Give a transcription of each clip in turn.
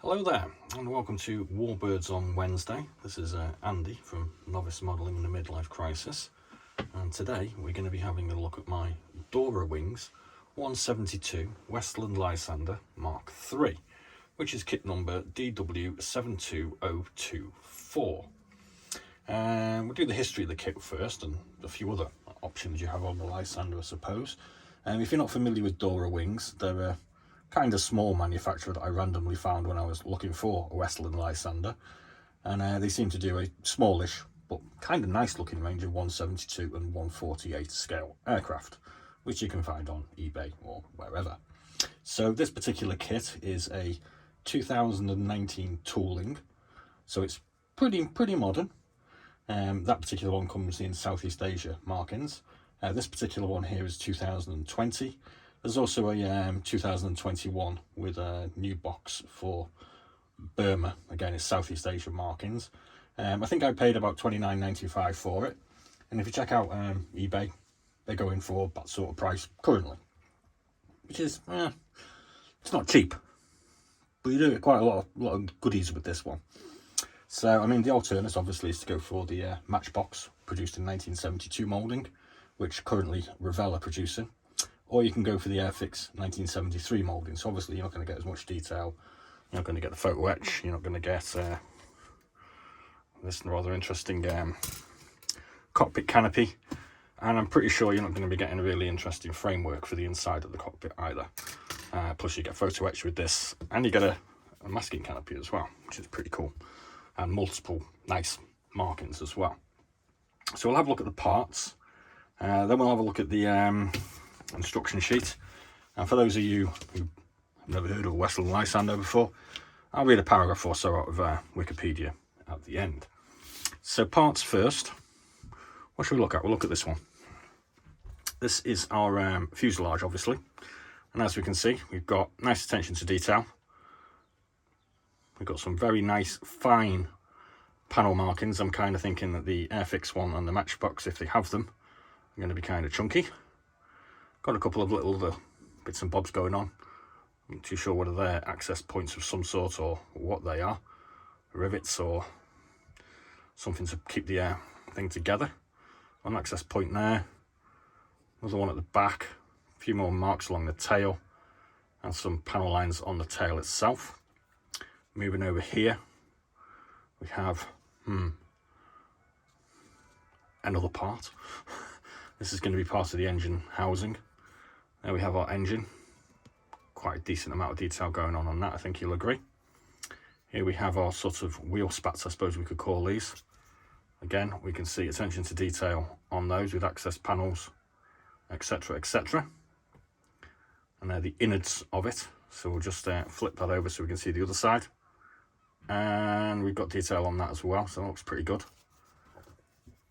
Hello there, and welcome to Warbirds on Wednesday. This is Andy from Novice Modelling in the Midlife Crisis, and today we're going to be having a look at my Dora wings 172 Westland Lysander Mark 3, which is kit number DW72024. We'll do the history of the kit first and a few other options you have on the Lysander, I suppose. If you're not familiar with Dora wings, they're a kind of small manufacturer that I randomly found when I was looking for a Westland Lysander, and they seem to do a smallish but kind of nice looking range of 172 and 148 scale aircraft, which you can find on eBay or wherever. So this particular kit is a 2019 tooling, so it's pretty modern. That particular one comes in Southeast Asia markings. This particular one here is 2020. There's also a 2021 with a new box for Burma. Again, it's Southeast Asian markings. I think I paid about $29.95 for it. And if you check out eBay, they're going for that sort of price currently. Which is, it's not cheap. But you do get quite a lot of goodies with this one. So, I mean, the alternative obviously is to go for the Matchbox, produced in 1972 moulding, which currently Revell are producing. Or you can go for the Airfix 1973 moulding. So obviously you're not going to get as much detail. You're not going to get the photo etch. You're not going to get this rather interesting cockpit canopy. And I'm pretty sure you're not going to be getting a really interesting framework for the inside of the cockpit either. Plus you get photo etch with this. And you get a masking canopy as well, which is pretty cool. And multiple nice markings as well. So we'll have a look at the parts. Then we'll have a look at the instruction sheet, and for those of you who have never heard of a Westland Lysander before, I'll read a paragraph or so out of Wikipedia at the end. So parts first, what should we look at? We'll look at this one. This is our fuselage, obviously, and as we can see, we've got nice attention to detail. We've got some very nice fine panel markings. I'm kind of thinking that the Airfix one and the Matchbox, if they have them, are going to be kind of chunky. Got a couple of little other bits and bobs going on. I'm not too sure whether they're access points of some sort or what they are. Rivets or something to keep the thing together. One access point there. Another one at the back. A few more marks along the tail. And some panel lines on the tail itself. Moving over here, we have another part. This is going to be part of the engine housing. There we have our engine. Quite a decent amount of detail going on that, I think you'll agree. Here we have our sort of wheel spats, I suppose we could call these. Again, we can see attention to detail on those with access panels, etc, etc. And they're the innards of it. So we'll just flip that over so we can see the other side. And we've got detail on that as well, so that looks pretty good.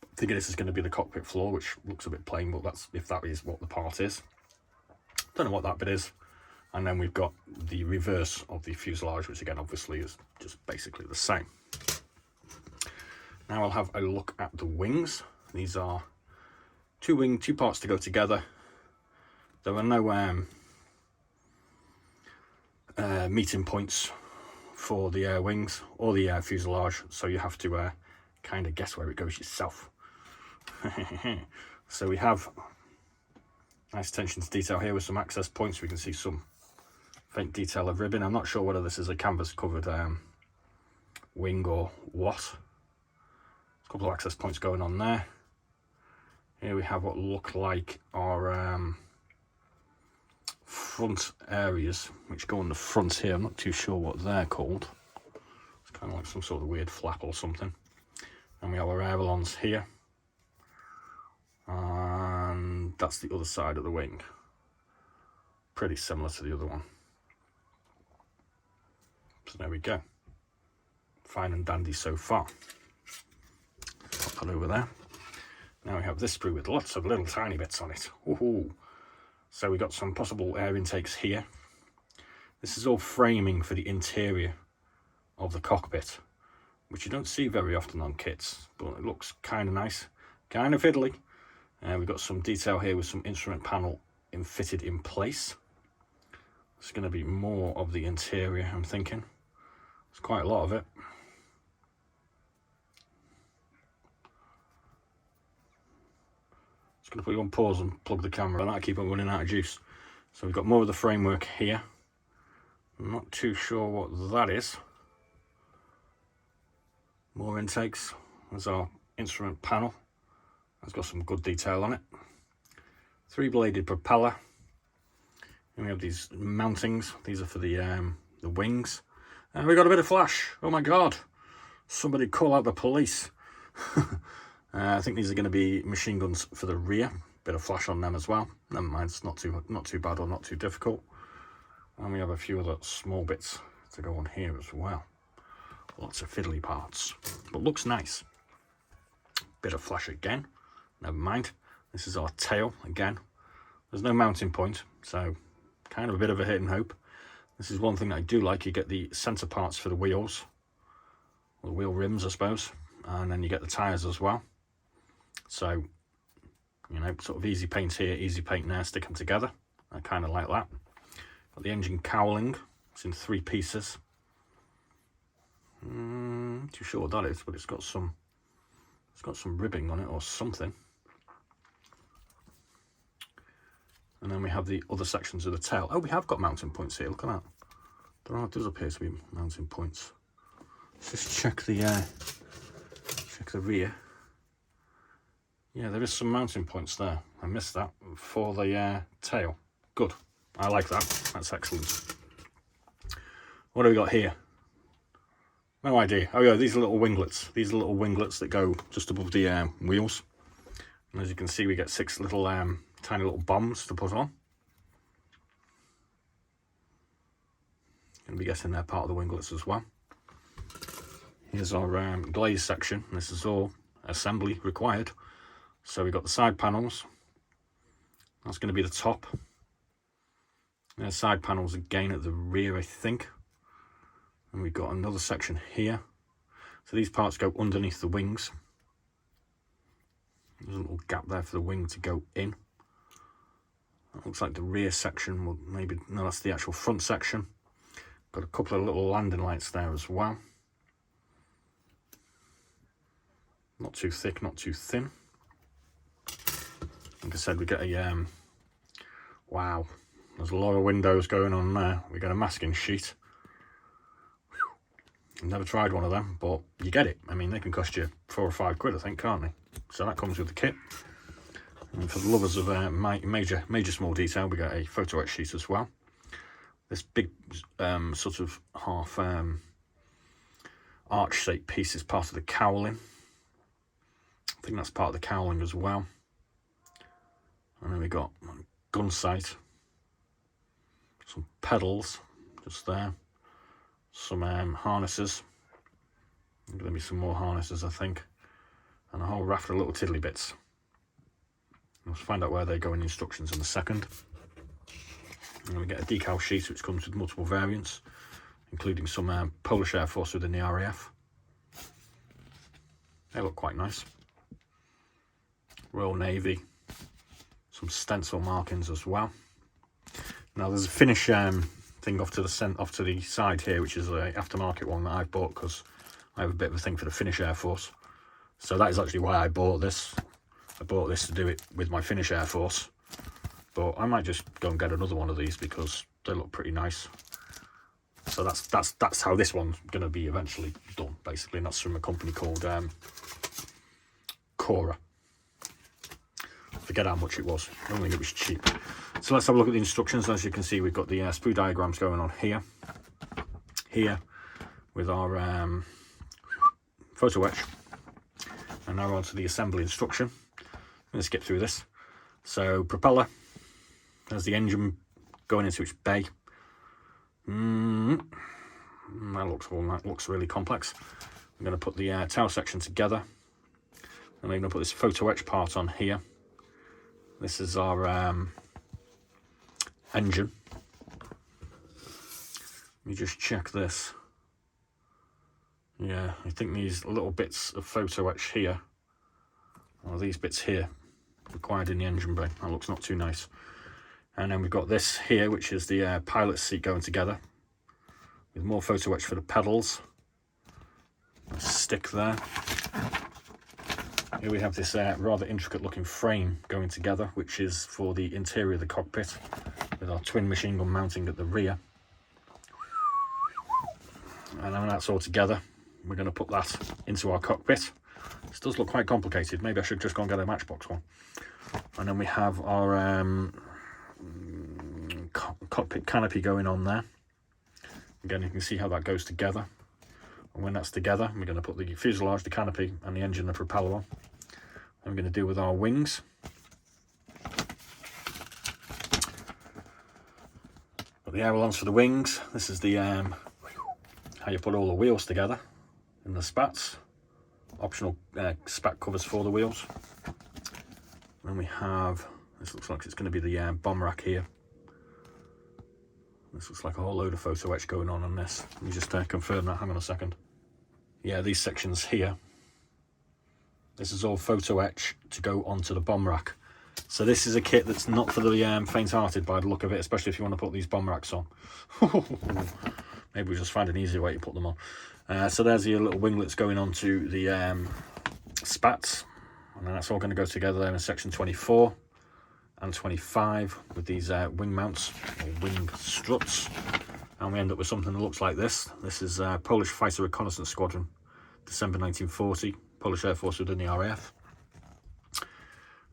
I think this is going to be the cockpit floor, which looks a bit plain, but that's if that is what the part is. Don't know what that bit is. And then we've got the reverse of the fuselage, which again obviously is just basically the same. Now I'll have a look at the wings. These are two parts to go together. There are no meeting points for the air wings or the air fuselage, so you have to kind of guess where it goes yourself. So we have nice attention to detail here with some access points. We can see some faint detail of ribbon. I'm not sure whether this is a canvas covered wing or what. A couple of access points going on there. Here we have what look like our front areas, which go on the front here. I'm not too sure what they're called. It's kind of like some sort of weird flap or something. And we have our ailerons here. And that's the other side of the wing. Pretty similar to the other one. So there we go. Fine and dandy so far. Pop that over there. Now we have this sprue with lots of little tiny bits on it. Ooh. So we got some possible air intakes here. This is all framing for the interior of the cockpit, which you don't see very often on kits, but it looks kind of nice, kind of fiddly. We've got some detail here with some instrument panel fitted in place. It's going to be more of the interior, I'm thinking. It's quite a lot of it. Just going to put you on pause and plug the camera. I keep on running out of juice. So we've got more of the framework here. I'm not too sure what that is. More intakes. There's our instrument panel. It's got some good detail on it. 3-bladed propeller. And we have these mountings. These are for the wings. And we got a bit of flash. Oh my god! Somebody call out the police. I think these are going to be machine guns for the rear. Bit of flash on them as well. Never mind, it's not too bad or not too difficult. And we have a few other small bits to go on here as well. Lots of fiddly parts, but looks nice. Bit of flash again. Never mind. This is our tail again. There's no mounting point, so kind of a bit of a hit and hope. This is one thing that I do like. You get the centre parts for the wheels, or the wheel rims, I suppose, and then you get the tyres as well. So, you know, sort of easy paint here, easy paint there, stick them together. I kind of like that. Got the engine cowling. It's in 3 pieces. Not too sure what that is, but it's got some ribbing on it or something. And then we have the other sections of the tail. Oh, we have got mounting points here. Look at that. There does appear to be mounting points. Let's just check the rear. Yeah, there is some mounting points there. I missed that for the tail. Good. I like that. That's excellent. What do we got here? No idea. Oh yeah, these are little winglets. These are little winglets that go just above the wheels. And as you can see, we get 6 little tiny little bombs to put on. Gonna be guessing they're part of the winglets as well. Here's our glaze section. This is all assembly required. So we've got the side panels. That's going to be the top. There's side panels again at the rear, I think. And we've got another section here. So these parts go underneath the wings. There's a little gap there for the wing to go in. That looks like the rear section. Well, maybe, no, that's the actual front section. Got a couple of little landing lights there as well. Not too thick, not too thin. Like I said, we get a, wow, there's a lot of windows going on there. We get a masking sheet. I've never tried one of them, but you get it. I mean, they can cost you 4 or 5 quid, I think, can't they? So that comes with the kit. And for the lovers of major small detail, we got a photo etch sheet as well. This big sort of half arch-shaped piece is part of the cowling. I think that's part of the cowling as well. And then we got a gun sight, some pedals just there, some harnesses. There's going to be some more harnesses, I think, and a whole raft of little tiddly bits. We'll find out where they go in the instructions in a second. And then we get a decal sheet which comes with multiple variants, including some Polish Air Force within the RAF. They look quite nice. Royal Navy. Some stencil markings as well. Now there's a Finnish thing off to the side here, which is an aftermarket one that I've bought because I have a bit of a thing for the Finnish Air Force. So that is actually why I bought this. I bought this to do it with my Finnish Air Force, but I might just go and get another one of these because they look pretty nice. So that's how this one's going to be eventually done, basically, and that's from a company called Dora. Forget how much it was. I don't think it was cheap. So let's have a look at the instructions. As you can see, we've got the sprue diagrams going on here. Here with our photo etch. And now we're on to the assembly instruction. I'm going to skip through this. So propeller. There's the engine going into its bay. That looks really complex. I'm going to put the tail section together. And I'm going to put this photo etch part on here. This is our engine. Let me just check this. Yeah, I think these little bits of photo etch here, or these bits here, required in the engine bay. That looks not too nice. And then we've got this here, which is the pilot seat going together. with more photo etch for the pedals. A stick there. Here we have this rather intricate looking frame going together, which is for the interior of the cockpit, with our twin machine gun mounting at the rear. And when that's all together, we're going to put that into our cockpit. This does look quite complicated. Maybe I should just go and get a Matchbox one. And then we have our cockpit canopy going on there. Again, you can see how that goes together. And when that's together, we're going to put the fuselage, the canopy, and the engine and the propeller on. And we're going to do with our wings. Got the ailerons for the wings. This is the how you put all the wheels together in the spats. Optional spat covers for the wheels. Then we have, this looks like it's going to be the bomb rack here. This looks like a whole load of photo etch going on this. Let me just confirm that. Hang on a second. Yeah, these sections here, this is all photo etch to go onto the bomb rack. So this is a kit that's not for the faint-hearted by the look of it, especially if you want to put these bomb racks on. Maybe we just find an easier way to put them on. So there's your little winglets going onto the spats, and then that's all going to go together there in section 24 and 25 with these wing mounts or wing struts, and we end up with something that looks like this. This is Polish Fighter Reconnaissance Squadron, December 1940, Polish Air Force within the RAF.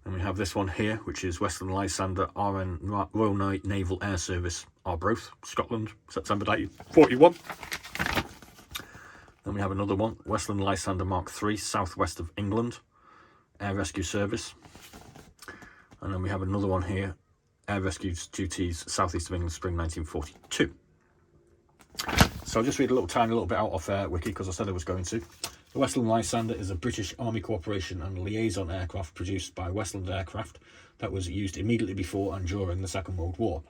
And we have this one here, which is Westland Lysander RN Royal Naval Air Service, Arbroath, Scotland, September 1941. Then we have another one, Westland Lysander Mark.3, southwest of England, Air Rescue Service. And then we have another one here, Air Rescue Duties, southeast of England, spring 1942. So I'll just read a tiny little bit out of Wiki, because I said I was going to. The Westland Lysander is a British Army Corporation and liaison aircraft produced by Westland Aircraft that was used immediately before and during the Second World War.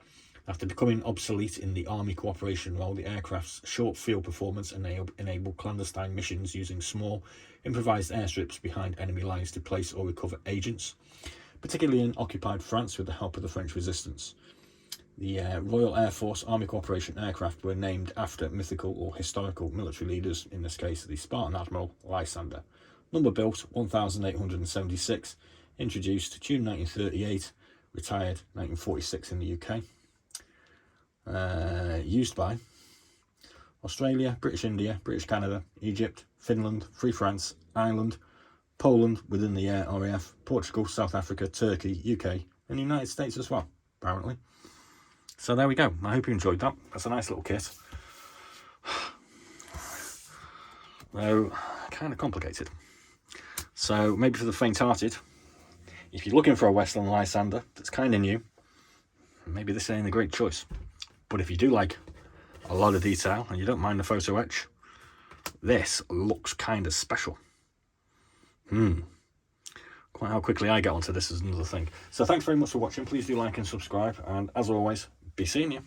After becoming obsolete in the Army Cooperation role, the aircraft's short field performance enabled clandestine missions using small, improvised airstrips behind enemy lines to place or recover agents, particularly in occupied France with the help of the French resistance. The Royal Air Force Army Corporation aircraft were named after mythical or historical military leaders, in this case the Spartan Admiral Lysander. Number built 1876, introduced June 1938, retired 1946 in the UK. Used by Australia, British India, British Canada, Egypt, Finland, Free France, Ireland, Poland within the RAF, Portugal, South Africa, Turkey, UK, and the United States as well, apparently. So there we go. I hope you enjoyed that. That's a nice little kit. Though, kind of complicated. So maybe for the faint-hearted, if you're looking for a Westland Lysander that's kind of new, maybe this ain't a great choice. But if you do like a lot of detail and you don't mind the photo etch, this looks kind of special. Quite how quickly I get onto this is another thing. So thanks very much for watching. Please do like and subscribe, and as always, be seeing you.